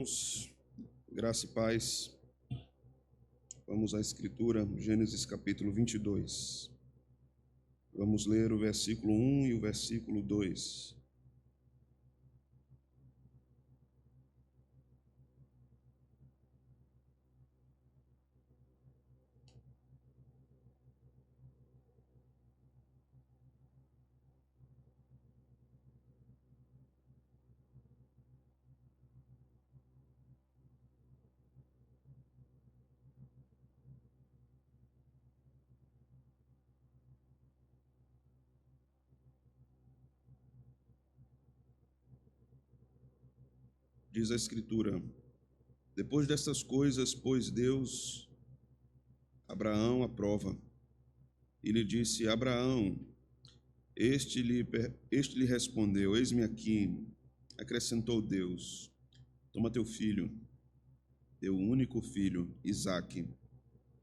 Irmãos, graça e paz. Vamos à Escritura, Gênesis capítulo 22. Vamos ler o versículo 1 e o versículo 2. Diz a Escritura: depois destas coisas, pôs Deus Abraão à prova, e lhe disse: Abraão, este lhe respondeu: Eis-me aqui. Acrescentou Deus: toma teu filho, teu único filho, Isaque,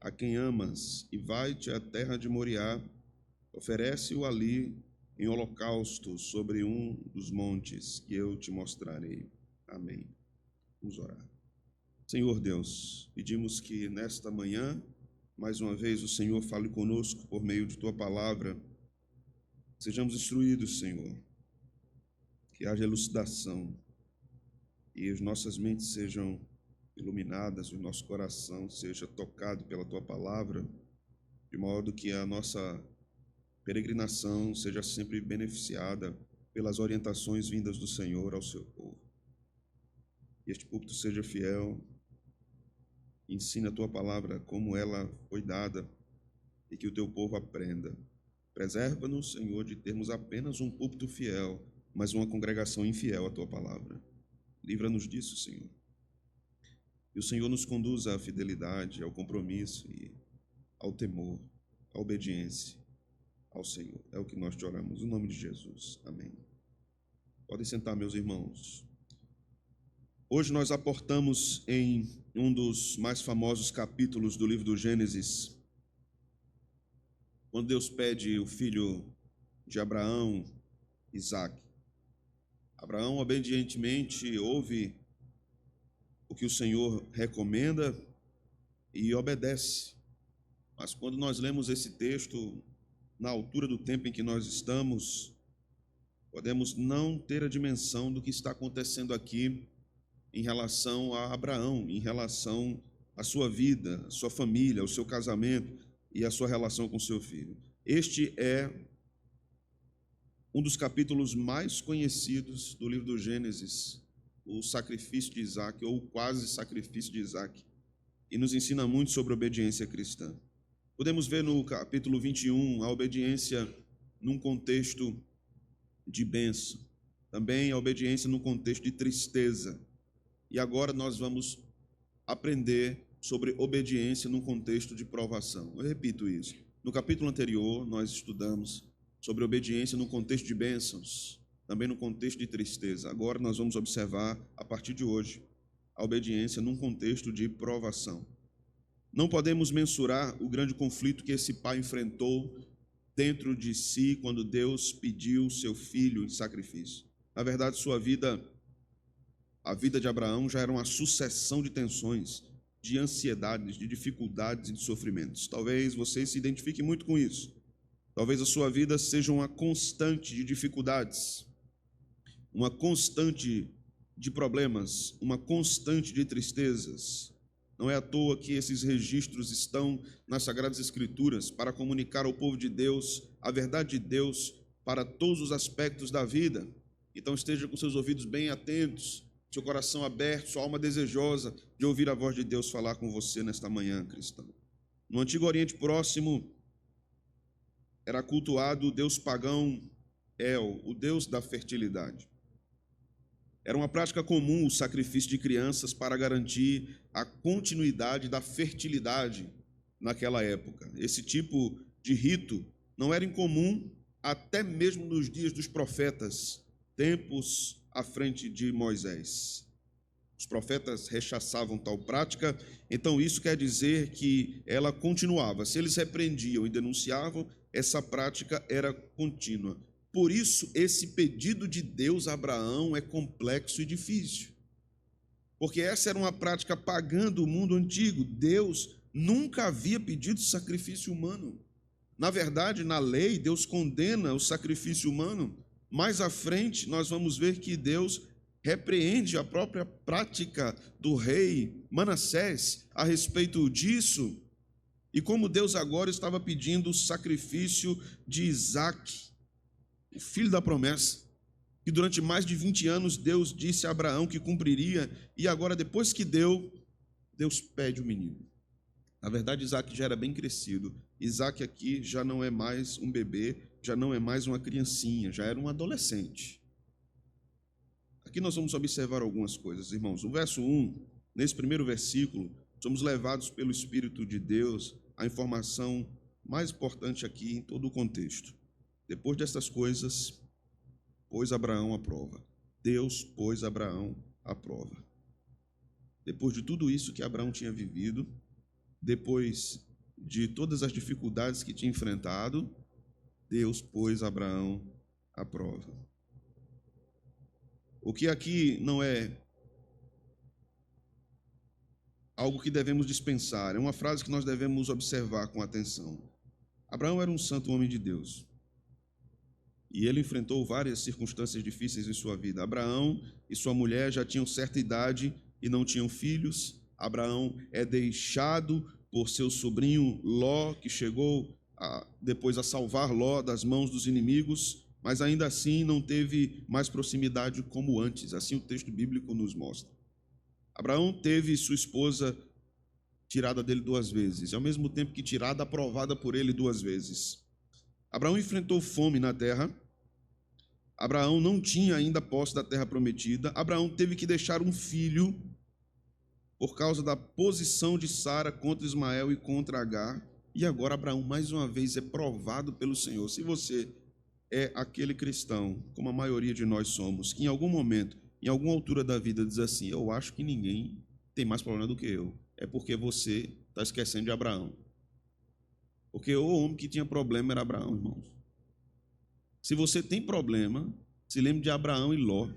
a quem amas, e vai-te à terra de Moriá, oferece-o ali em holocausto sobre um dos montes que eu te mostrarei. Amém. Vamos orar. Senhor Deus, pedimos que nesta manhã, mais uma vez, o Senhor fale conosco por meio de Tua palavra. Sejamos instruídos, Senhor, que haja elucidação e as nossas mentes sejam iluminadas, o nosso coração seja tocado pela Tua palavra, de modo que a nossa peregrinação seja sempre beneficiada pelas orientações vindas do Senhor ao seu povo. Que este púlpito seja fiel, ensina a tua palavra como ela foi dada e que o teu povo aprenda. Preserva-nos, Senhor, de termos apenas um púlpito fiel, mas uma congregação infiel à tua palavra. Livra-nos disso, Senhor. E o Senhor nos conduza à fidelidade, ao compromisso e ao temor, à obediência ao Senhor. É o que nós te oramos, em nome de Jesus. Amém. Podem sentar, meus irmãos. Hoje nós aportamos em um dos mais famosos capítulos do livro do Gênesis, quando Deus pede o filho de Abraão, Isaque. Abraão obedientemente ouve o que o Senhor recomenda e obedece. Mas quando nós lemos esse texto, na altura do tempo em que nós estamos, podemos não ter a dimensão do que está acontecendo aqui em relação a Abraão, em relação à sua vida, à sua família, ao seu casamento e à sua relação com seu filho. Este é um dos capítulos mais conhecidos do livro do Gênesis, o sacrifício de Isaque, ou o quase sacrifício de Isaque, e nos ensina muito sobre obediência cristã. Podemos ver no capítulo 21 a obediência num contexto de bênção, também a obediência num contexto de tristeza. E agora nós vamos aprender sobre obediência num contexto de provação. Eu repito isso. No capítulo anterior, nós estudamos sobre obediência num contexto de bênçãos, também no contexto de tristeza. Agora nós vamos observar, a partir de hoje, a obediência num contexto de provação. Não podemos mensurar o grande conflito que esse pai enfrentou dentro de si quando Deus pediu seu filho em sacrifício. Na verdade, a vida de Abraão já era uma sucessão de tensões, de ansiedades, de dificuldades e de sofrimentos. Talvez você se identifique muito com isso. Talvez a sua vida seja uma constante de dificuldades, uma constante de problemas, uma constante de tristezas. Não é à toa que esses registros estão nas Sagradas Escrituras para comunicar ao povo de Deus a verdade de Deus para todos os aspectos da vida. Então esteja com seus ouvidos bem atentos, seu coração aberto, sua alma desejosa de ouvir a voz de Deus falar com você nesta manhã, cristão. No Antigo Oriente Próximo, era cultuado o deus pagão El, o deus da fertilidade. Era uma prática comum o sacrifício de crianças para garantir a continuidade da fertilidade naquela época. Esse tipo de rito não era incomum até mesmo nos dias dos profetas, tempos à frente de Moisés. Os profetas rechaçavam tal prática, então isso quer dizer que ela continuava. Se eles repreendiam e denunciavam, essa prática era contínua. Por isso, esse pedido de Deus a Abraão é complexo e difícil. porque essa era uma prática pagã do mundo antigo. Deus nunca havia pedido sacrifício humano. Na verdade, na lei, Deus condena o sacrifício humano. Mais à frente, nós vamos ver que Deus repreende a própria prática do rei Manassés a respeito disso. E como Deus agora estava pedindo o sacrifício de Isaque, o filho da promessa, que durante mais de 20 anos Deus disse a Abraão que cumpriria, e agora, depois que deu, Deus pede o menino. Na verdade, Isaque já era bem crescido. Isaque aqui já não é mais um bebê, já não é mais uma criancinha, já era um adolescente. Aqui nós vamos observar algumas coisas, irmãos. No verso 1, nesse primeiro versículo, somos levados pelo Espírito de Deus à informação mais importante aqui em todo o contexto. Depois destas coisas, pôs Abraão à prova. Deus pôs Abraão à prova. Depois de tudo isso que Abraão tinha vivido, depois de todas as dificuldades que tinha enfrentado, Deus pôs Abraão à prova. O que aqui não é algo que devemos dispensar, é uma frase que nós devemos observar com atenção. Abraão era um santo homem de Deus, e ele enfrentou várias circunstâncias difíceis em sua vida. Abraão e sua mulher já tinham certa idade e não tinham filhos. Abraão é deixado por seu sobrinho Ló, que chegou depois a salvar Ló das mãos dos inimigos, mas ainda assim não teve mais proximidade como antes, assim o texto bíblico nos mostra. Abraão teve sua esposa tirada dele 2 vezes, e ao mesmo tempo que tirada, aprovada por ele 2 vezes. Abraão enfrentou fome na terra. Abraão não tinha ainda posse da terra prometida. Abraão teve que deixar um filho por causa da posição de Sara contra Ismael e contra Agar. E agora Abraão, mais uma vez, é provado pelo Senhor. Se você é aquele cristão, como a maioria de nós somos, que em algum momento, em alguma altura da vida, diz assim: eu acho que ninguém tem mais problema do que eu, é porque você está esquecendo de Abraão. Porque o homem que tinha problema era Abraão, irmãos. Se você tem problema, se lembre de Abraão e Ló.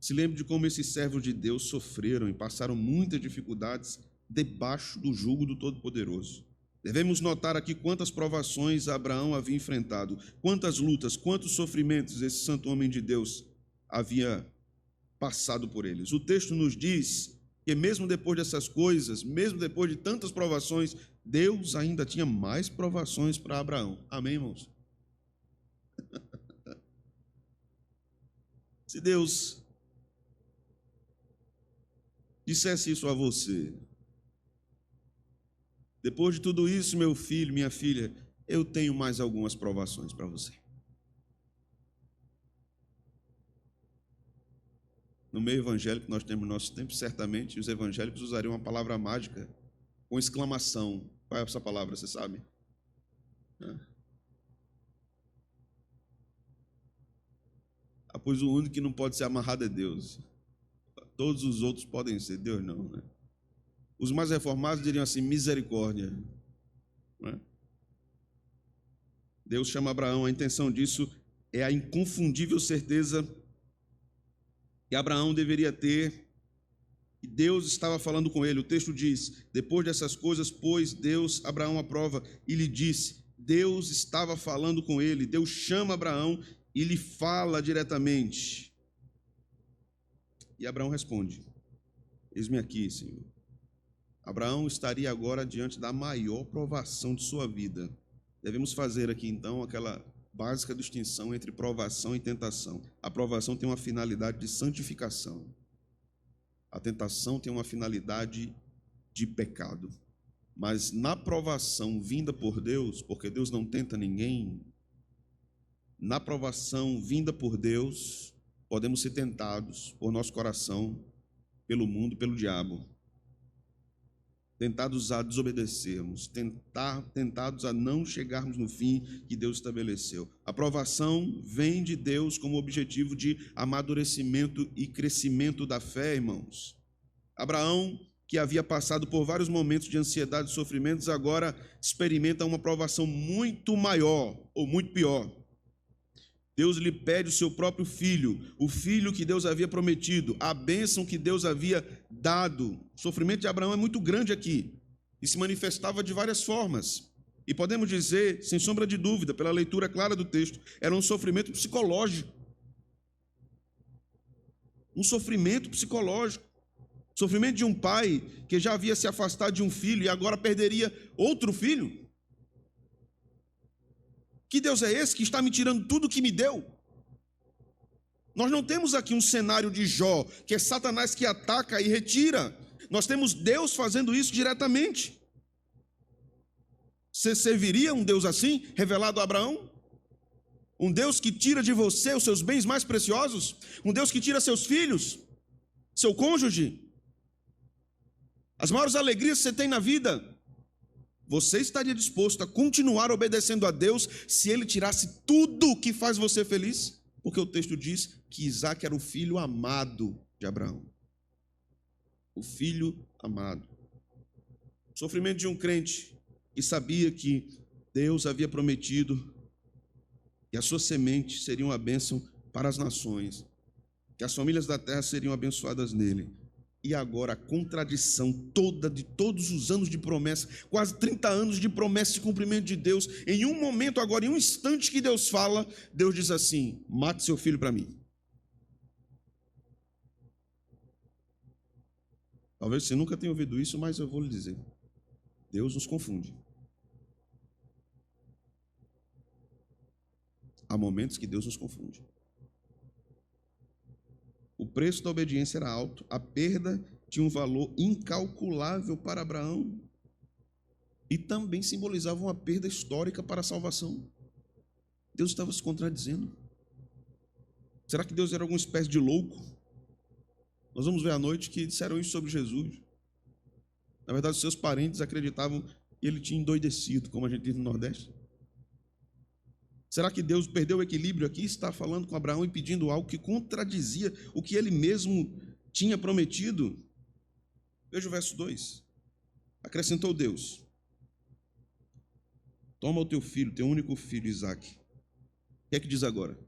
Se lembre de como esses servos de Deus sofreram e passaram muitas dificuldades debaixo do jugo do Todo-Poderoso. Devemos notar aqui quantas provações Abraão havia enfrentado, quantas lutas, quantos sofrimentos esse santo homem de Deus havia passado por eles. O texto nos diz que mesmo depois dessas coisas, mesmo depois de tantas provações, Deus ainda tinha mais provações para Abraão. Amém, irmãos? Se Deus dissesse isso a você: depois de tudo isso, meu filho, minha filha, eu tenho mais algumas provações para você. No meio evangélico que nós temos no nosso tempo, certamente os evangélicos usariam uma palavra mágica com exclamação. Qual é essa palavra, você sabe? Pois o único que não pode ser amarrado é Deus. Todos os outros podem ser, Deus não, né? Os mais reformados diriam assim: misericórdia. Né? Deus chama Abraão, a intenção disso é a inconfundível certeza que Abraão deveria ter, que Deus estava falando com ele. O texto diz: depois dessas coisas, pôs Deus Abraão à prova e lhe disse. Deus estava falando com ele. Deus chama Abraão e lhe fala diretamente. E Abraão responde: eis-me aqui, Senhor. Abraão estaria agora diante da maior provação de sua vida. Devemos fazer aqui, então, aquela básica distinção entre provação e tentação. A provação tem uma finalidade de santificação. A tentação tem uma finalidade de pecado. Mas na provação vinda por Deus, porque Deus não tenta ninguém, na provação vinda por Deus, podemos ser tentados por nosso coração, pelo mundo, pelo diabo. Tentados a desobedecermos, tentados a não chegarmos no fim que Deus estabeleceu. A provação vem de Deus como objetivo de amadurecimento e crescimento da fé, irmãos. Abraão, que havia passado por vários momentos de ansiedade e sofrimentos, agora experimenta uma provação muito maior, ou muito pior. Deus lhe pede o seu próprio filho, o filho que Deus havia prometido, a bênção que Deus havia dado. O sofrimento de Abraão é muito grande aqui e se manifestava de várias formas. E podemos dizer, sem sombra de dúvida, pela leitura clara do texto, era um sofrimento psicológico. Um sofrimento psicológico. Sofrimento de um pai que já havia se afastado de um filho e agora perderia outro filho. Que Deus é esse que está me tirando tudo que me deu? Nós não temos aqui um cenário de Jó, que é Satanás que ataca e retira. Nós temos Deus fazendo isso diretamente. Você serviria um Deus assim, revelado a Abraão? Um Deus que tira de você os seus bens mais preciosos? Um Deus que tira seus filhos, seu cônjuge, as maiores alegrias que você tem na vida? Você estaria disposto a continuar obedecendo a Deus se Ele tirasse tudo que faz você feliz? Porque o texto diz que Isaac era o filho amado de Abraão. O filho amado. O sofrimento de um crente que sabia que Deus havia prometido que a sua semente seria uma bênção para as nações, que as famílias da terra seriam abençoadas nele. E agora a contradição toda de todos os anos de promessa, quase 30 anos de promessa e cumprimento de Deus, em um momento agora, em um instante que Deus fala, Deus diz assim: mate seu filho para mim. Talvez você nunca tenha ouvido isso, mas eu vou lhe dizer. Deus nos confunde. Há momentos que Deus nos confunde. O preço da obediência era alto, a perda tinha um valor incalculável para Abraão e também simbolizava uma perda histórica para a salvação. Deus estava se contradizendo. Será que Deus era alguma espécie de louco? Nós vamos ver à noite que disseram isso sobre Jesus. Na verdade, seus parentes acreditavam que ele tinha endoidecido, como a gente diz no Nordeste. Será que Deus perdeu o equilíbrio aqui? Está falando com Abraão e pedindo algo que contradizia o que ele mesmo tinha prometido? Veja o verso 2. Acrescentou Deus: toma o teu filho, teu único filho, Isaque. O que é que diz agora?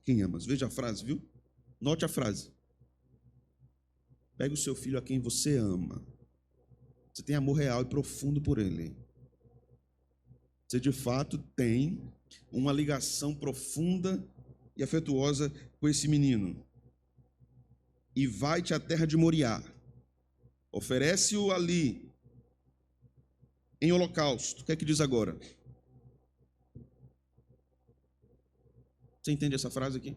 Quem amas? Veja a frase, viu? Note a frase. Pega o seu filho a quem você ama. Você tem amor real e profundo por ele. Você de fato tem uma ligação profunda e afetuosa com esse menino. E vai-te à terra de Moriá. Oferece-o ali em holocausto. O que é que diz agora? Você entende essa frase aqui?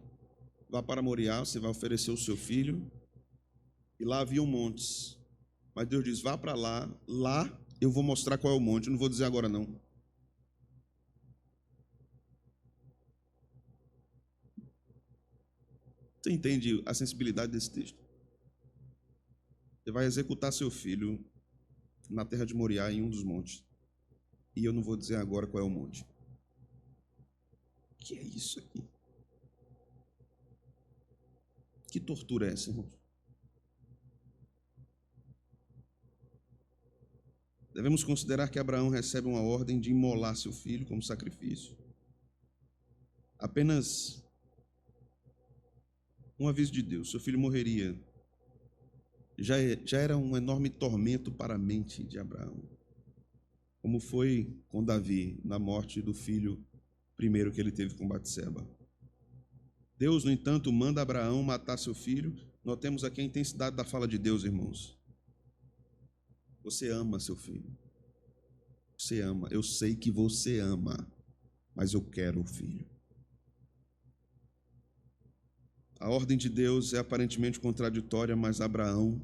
Vá para Moriá, você vai oferecer o seu filho. E lá havia montes. Mas Deus diz: vá para lá. Lá eu vou mostrar qual é o monte. Eu não vou dizer agora não. Você entende a sensibilidade desse texto? Você vai executar seu filho na terra de Moriá, em um dos montes. E eu não vou dizer agora qual é o monte. O que é isso aqui? Que tortura é essa, irmãos? Devemos considerar que Abraão recebe uma ordem de imolar seu filho como sacrifício. Apenas um aviso de Deus: seu filho morreria. Já era um enorme tormento para a mente de Abraão, como foi com Davi, na morte do filho primeiro que ele teve com Batseba. Deus, no entanto, manda Abraão matar seu filho. Notemos aqui a intensidade da fala de Deus, irmãos. Você ama seu filho. Você ama. Eu sei que você ama, mas eu quero o filho. A ordem de Deus é aparentemente contraditória, mas Abraão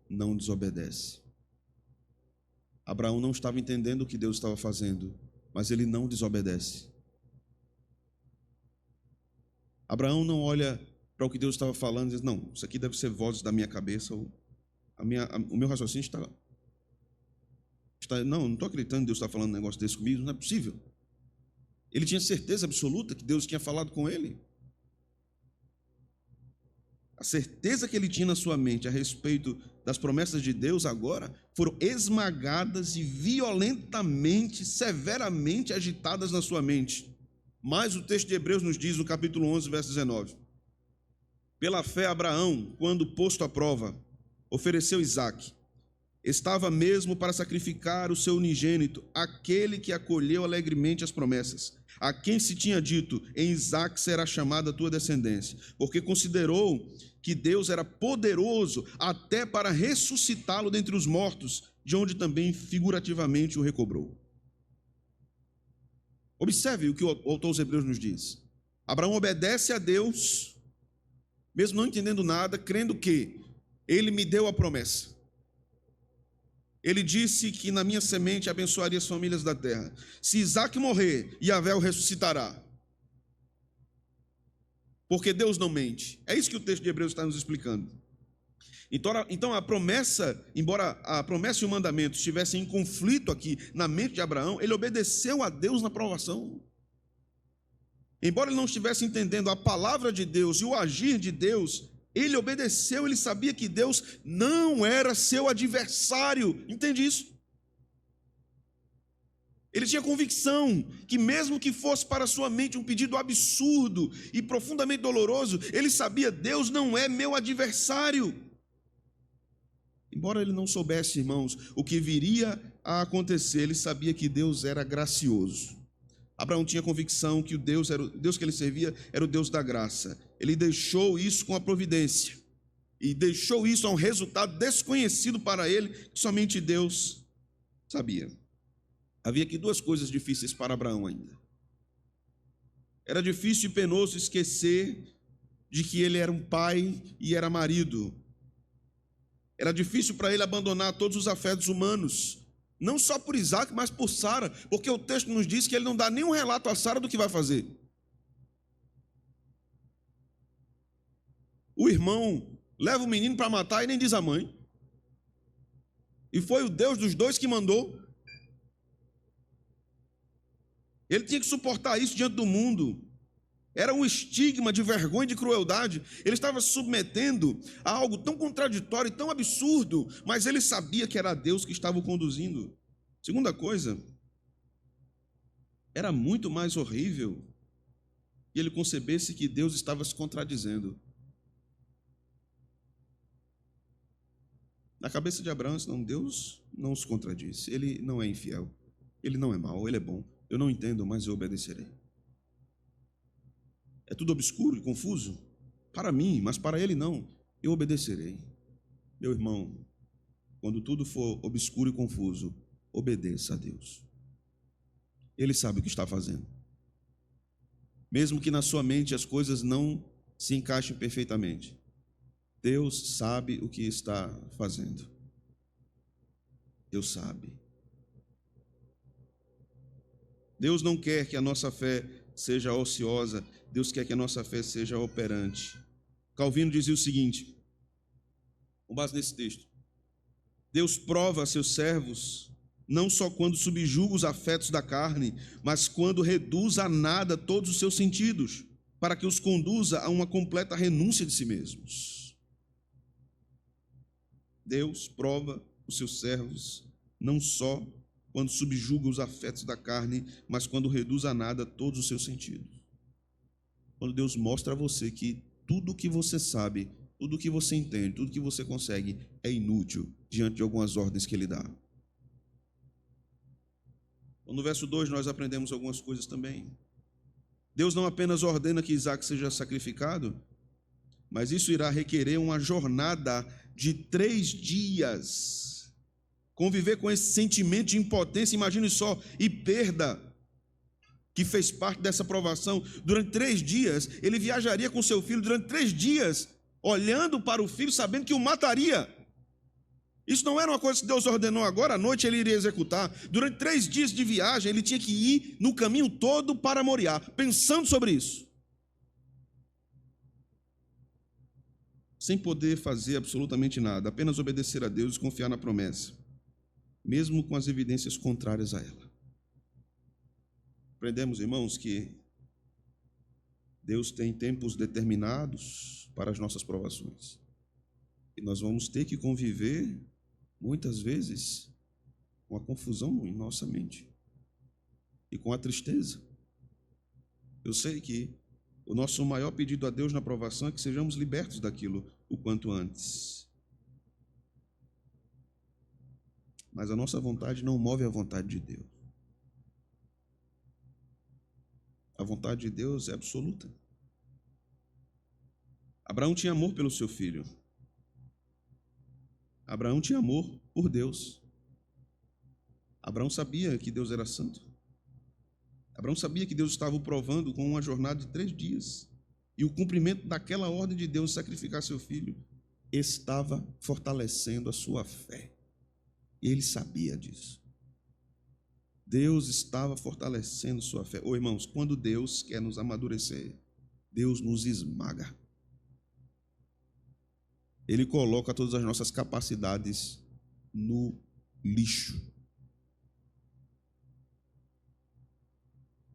não desobedece. Abraão não estava entendendo o que Deus estava fazendo, mas ele não desobedece. Abraão não olha para o que Deus estava falando e diz: não, isso aqui deve ser vozes da minha cabeça, ou o meu raciocínio está não estou acreditando que Deus está falando um negócio desse comigo, não é possível. Ele tinha certeza absoluta que Deus tinha falado com ele. A certeza que ele tinha na sua mente a respeito das promessas de Deus agora foram esmagadas e violentamente, severamente agitadas na sua mente. Mas o texto de Hebreus nos diz, no capítulo 11, verso 19: pela fé, Abraão, quando posto à prova, ofereceu Isaque. Estava mesmo para sacrificar o seu unigênito, aquele que acolheu alegremente as promessas, a quem se tinha dito: em Isaque será chamada a tua descendência, porque considerou que Deus era poderoso até para ressuscitá-lo dentre os mortos, de onde também figurativamente o recobrou. Observe o que o autor aos Hebreus nos diz. Abraão obedece a Deus, mesmo não entendendo nada, crendo que ele me deu a promessa. Ele disse que na minha semente abençoaria as famílias da terra. Se Isaque morrer, Yahvé o ressuscitará. Porque Deus não mente. É isso que o texto de Hebreus está nos explicando. Então a promessa, embora a promessa e o mandamento estivessem em conflito aqui na mente de Abraão, ele obedeceu a Deus na provação. Embora ele não estivesse entendendo a palavra de Deus e o agir de Deus, ele obedeceu, ele sabia que Deus não era seu adversário. Entende isso? Ele tinha convicção que mesmo que fosse para sua mente um pedido absurdo e profundamente doloroso, ele sabia: Deus não é meu adversário. Embora ele não soubesse, irmãos, o que viria a acontecer, ele sabia que Deus era gracioso. Abraão tinha convicção que o Deus que ele servia era o Deus da graça. Ele deixou isso com a providência. E deixou isso a um resultado desconhecido para ele, que somente Deus sabia. Havia aqui duas coisas difíceis para Abraão ainda. Era difícil e penoso esquecer de que ele era um pai e era marido. Era difícil para ele abandonar todos os afetos humanos. Não só por Isaque, mas por Sara, porque o texto nos diz que ele não dá nenhum relato a Sara do que vai fazer. O irmão leva o menino para matar e nem diz a mãe. E foi o Deus dos dois que mandou. Ele tinha que suportar isso diante do mundo. Era um estigma de vergonha e de crueldade. Ele estava se submetendo a algo tão contraditório e tão absurdo, mas ele sabia que era Deus que estava o conduzindo. Segunda coisa, era muito mais horrível que ele concebesse que Deus estava se contradizendo. Na cabeça de Abraão, não, Deus não se contradiz. Ele não é infiel, ele não é mau, ele é bom. Eu não entendo, mas eu obedecerei. É tudo obscuro e confuso para mim, mas para ele não. Eu obedecerei. Meu irmão, quando tudo for obscuro e confuso, obedeça a Deus. Ele sabe o que está fazendo. Mesmo que na sua mente as coisas não se encaixem perfeitamente, Deus sabe o que está fazendo. Deus sabe. Deus não quer que a nossa fé seja ociosa, Deus quer que a nossa fé seja operante. Calvino dizia o seguinte, com base nesse texto: Deus prova a seus servos não só quando subjuga os afetos da carne, mas quando reduz a nada todos os seus sentidos, para que os conduza a uma completa renúncia de si mesmos. Deus prova os seus servos não só quando subjuga os afetos da carne, mas quando reduz a nada todos os seus sentidos. Quando Deus mostra a você que tudo o que você sabe, tudo o que você entende, tudo o que você consegue é inútil diante de algumas ordens que Ele dá. Então, no verso 2 nós aprendemos algumas coisas também. Deus não apenas ordena que Isaque seja sacrificado, mas isso irá requerer uma jornada de 3 dias. Conviver com esse sentimento de impotência, imagine só, e perda, que fez parte dessa provação. Durante 3 dias, ele viajaria com seu filho, durante 3 dias, olhando para o filho, sabendo que o mataria. Isso não era uma coisa que Deus ordenou agora à noite, ele iria executar. Durante 3 dias de viagem, ele tinha que ir no caminho todo para Moriá, pensando sobre isso. Sem poder fazer absolutamente nada, apenas obedecer a Deus e confiar na promessa, mesmo com as evidências contrárias a ela. Aprendemos, irmãos, que Deus tem tempos determinados para as nossas provações. E nós vamos ter que conviver, muitas vezes, com a confusão em nossa mente e com a tristeza. Eu sei que o nosso maior pedido a Deus na provação é que sejamos libertos daquilo o quanto antes. Mas a nossa vontade não move a vontade de Deus. A vontade de Deus é absoluta. Abraão tinha amor pelo seu filho. Abraão tinha amor por Deus. Abraão sabia que Deus era santo. Abraão sabia que Deus estava o provando com uma jornada de 3 dias. E o cumprimento daquela ordem de Deus, sacrificar seu filho, estava fortalecendo a sua fé. E ele sabia disso. Deus estava fortalecendo sua fé. Ô irmãos, quando Deus quer nos amadurecer, Deus nos esmaga. Ele coloca todas as nossas capacidades no lixo.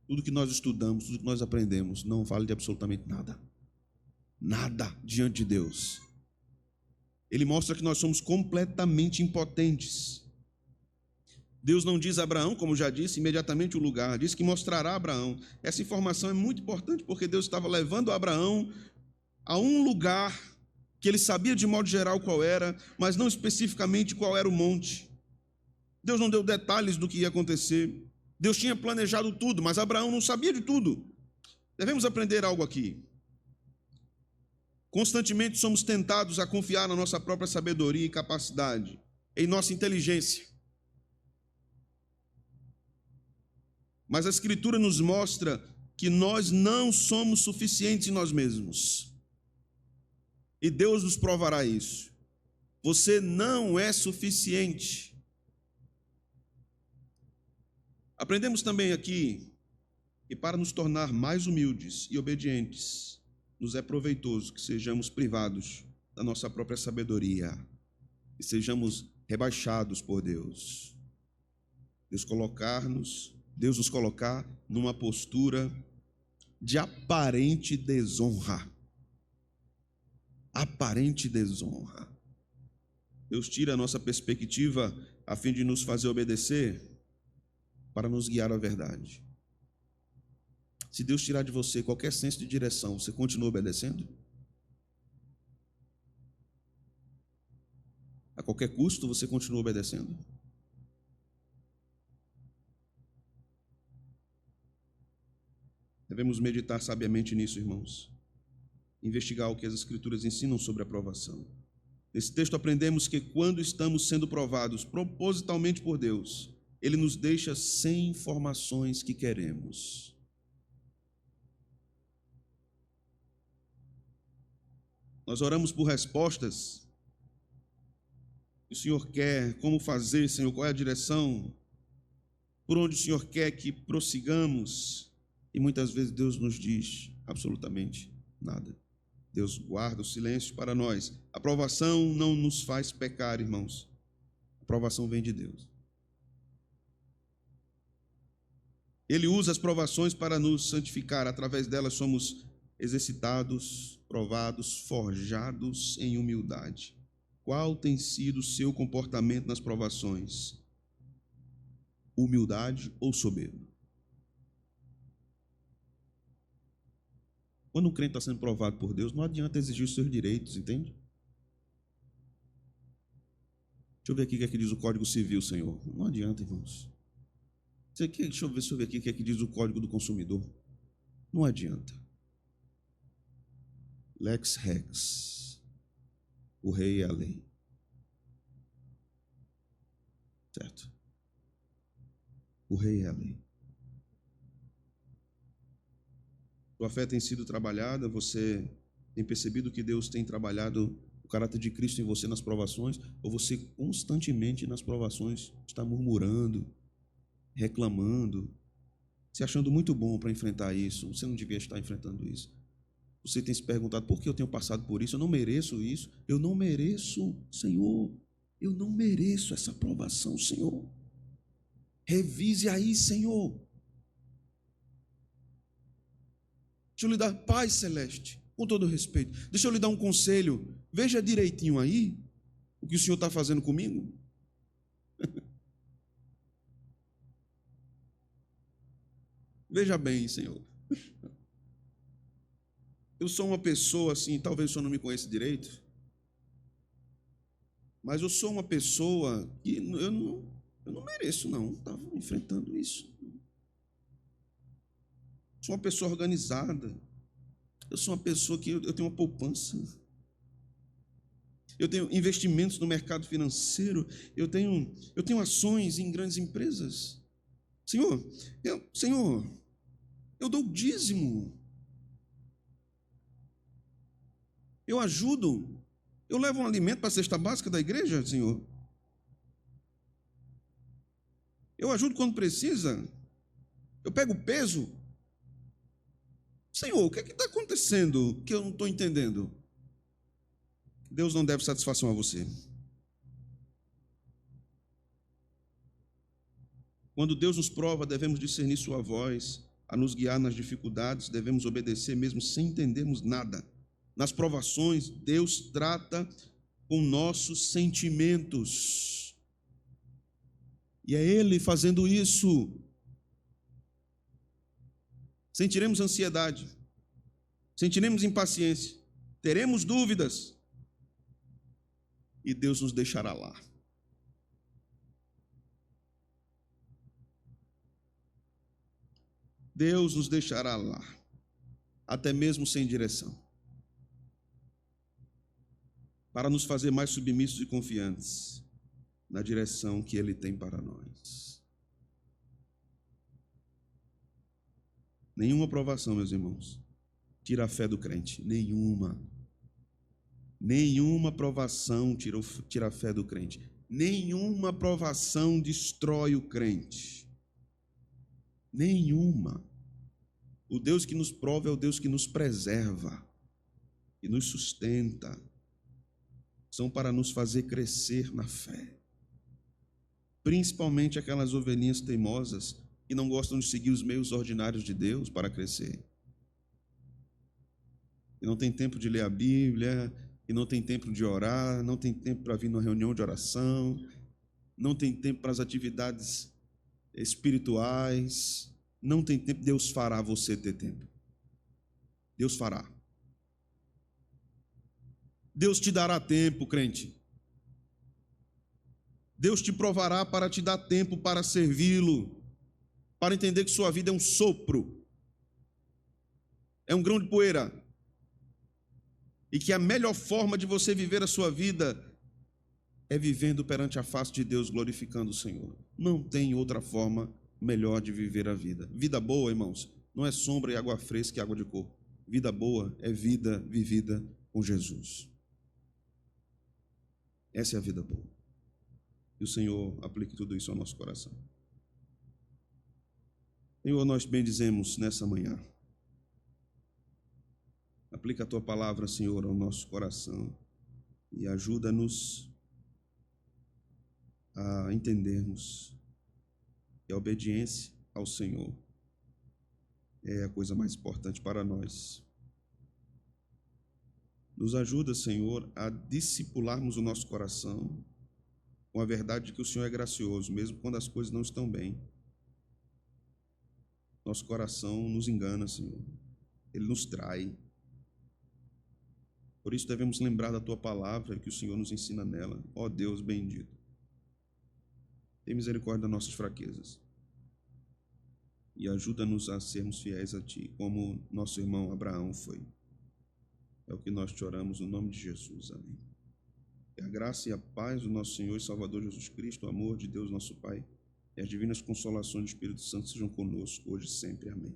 Tudo que nós estudamos, tudo que nós aprendemos, não vale de absolutamente nada. Nada diante de Deus. Ele mostra que nós somos completamente impotentes. Deus não diz a Abraão, como já disse, imediatamente o lugar. Diz que mostrará a Abraão. Essa informação é muito importante porque Deus estava levando Abraão a um lugar que ele sabia de modo geral qual era, mas não especificamente qual era o monte. Deus não deu detalhes do que ia acontecer. Deus tinha planejado tudo, mas Abraão não sabia de tudo. Devemos aprender algo aqui. Constantemente somos tentados a confiar na nossa própria sabedoria e capacidade, em nossa inteligência. Mas a Escritura nos mostra que nós não somos suficientes em nós mesmos. E Deus nos provará isso. Você não é suficiente. Aprendemos também aqui que para nos tornar mais humildes e obedientes, nos é proveitoso que sejamos privados da nossa própria sabedoria e sejamos rebaixados por Deus. Deus nos colocar numa postura de aparente desonra. Aparente desonra. Deus tira a nossa perspectiva a fim de nos fazer obedecer para nos guiar à verdade. Se Deus tirar de você qualquer senso de direção, você continua obedecendo? A qualquer custo você continua obedecendo? Devemos meditar sabiamente nisso, irmãos. Investigar o que as Escrituras ensinam sobre a provação. Nesse texto aprendemos que quando estamos sendo provados propositalmente por Deus, Ele nos deixa sem informações que queremos. Nós oramos por respostas. O Senhor quer, como fazer, Senhor, qual é a direção? Por onde o Senhor quer que prossigamos? E muitas vezes Deus nos diz absolutamente nada. Deus guarda o silêncio para nós. A provação não nos faz pecar, irmãos. A provação vem de Deus. Ele usa as provações para nos santificar. Através delas somos exercitados, provados, forjados em humildade. Qual tem sido o seu comportamento nas provações? Humildade ou soberba? Quando um crente está sendo provado por Deus, não adianta exigir os seus direitos, entende? Deixa eu ver aqui o que é que diz o Código Civil, Senhor. Não adianta, irmãos. Deixa eu ver aqui o que é que diz o Código do Consumidor. Não adianta. Lex Rex. O rei é a lei. Certo? O rei é a lei. Sua fé tem sido trabalhada, você tem percebido que Deus tem trabalhado o caráter de Cristo em você nas provações, ou você constantemente nas provações está murmurando, reclamando, se achando muito bom para enfrentar isso? Você não devia estar enfrentando isso. Você tem se perguntado, por que eu tenho passado por isso? Eu não mereço isso. Eu não mereço, Senhor. Eu não mereço essa provação, Senhor. Revise aí, Senhor. Deixa eu lhe dar, Pai Celeste, com todo respeito, deixa eu lhe dar um conselho. Veja direitinho aí o que o Senhor está fazendo comigo. Veja bem, Senhor. Eu sou uma pessoa assim, talvez o senhor não me conheça direito, mas eu sou uma pessoa que eu não mereço, não. Estava enfrentando isso. Sou uma pessoa organizada. Eu sou uma pessoa que eu tenho uma poupança. Eu tenho investimentos no mercado financeiro. Eu tenho ações em grandes empresas. Senhor, eu dou dízimo. Eu ajudo. Eu levo um alimento para a cesta básica da igreja, Senhor. Eu ajudo quando precisa. Eu pego peso. Senhor, o que é que está acontecendo que eu não estou entendendo? Deus não deve satisfação a você. Quando Deus nos prova, devemos discernir sua voz. A nos guiar nas dificuldades, devemos obedecer mesmo sem entendermos nada. Nas provações, Deus trata com nossos sentimentos. E é Ele fazendo isso. Sentiremos ansiedade, sentiremos impaciência, teremos dúvidas, e Deus nos deixará lá. Deus nos deixará lá, até mesmo sem direção, para nos fazer mais submissos e confiantes na direção que Ele tem para nós. Nenhuma provação, meus irmãos, tira a fé do crente. Nenhuma provação tira a fé do crente. Nenhuma provação destrói o crente. Nenhuma. O Deus que nos prova é o Deus que nos preserva, que nos sustenta. São para nos fazer crescer na fé. Principalmente aquelas ovelhinhas teimosas que não gostam de seguir os meios ordinários de Deus para crescer. E não tem tempo de ler a Bíblia, e não tem tempo de orar, não tem tempo para vir numa reunião de oração, não tem tempo para as atividades espirituais, não tem tempo. Deus fará você ter tempo. Deus fará. Deus te dará tempo, crente. Deus te provará para te dar tempo para servi-lo, para entender que sua vida é um sopro, é um grão de poeira, e que a melhor forma de você viver a sua vida é vivendo perante a face de Deus, glorificando o Senhor. Não tem outra forma melhor de viver a vida. Vida boa, irmãos, não é sombra e água fresca e água de coco. Vida boa é vida vivida com Jesus. Essa é a vida boa. E o Senhor aplique tudo isso ao nosso coração. Senhor, nós bendizemos nessa manhã. Aplica a Tua palavra, Senhor, ao nosso coração e ajuda-nos a entendermos que a obediência ao Senhor é a coisa mais importante para nós. Nos ajuda, Senhor, a discipularmos o nosso coração com a verdade de que o Senhor é gracioso, mesmo quando as coisas não estão bem. Nosso coração nos engana, Senhor. Ele nos trai. Por isso devemos lembrar da Tua palavra e que o Senhor nos ensina nela. Ó Deus bendito, tem misericórdia das nossas fraquezas e ajuda-nos a sermos fiéis a Ti, como nosso irmão Abraão foi. É o que nós te oramos no nome de Jesus. Amém. Que a graça e a paz do nosso Senhor e Salvador Jesus Cristo, o amor de Deus nosso Pai e as divinas consolações do Espírito Santo sejam conosco hoje e sempre. Amém.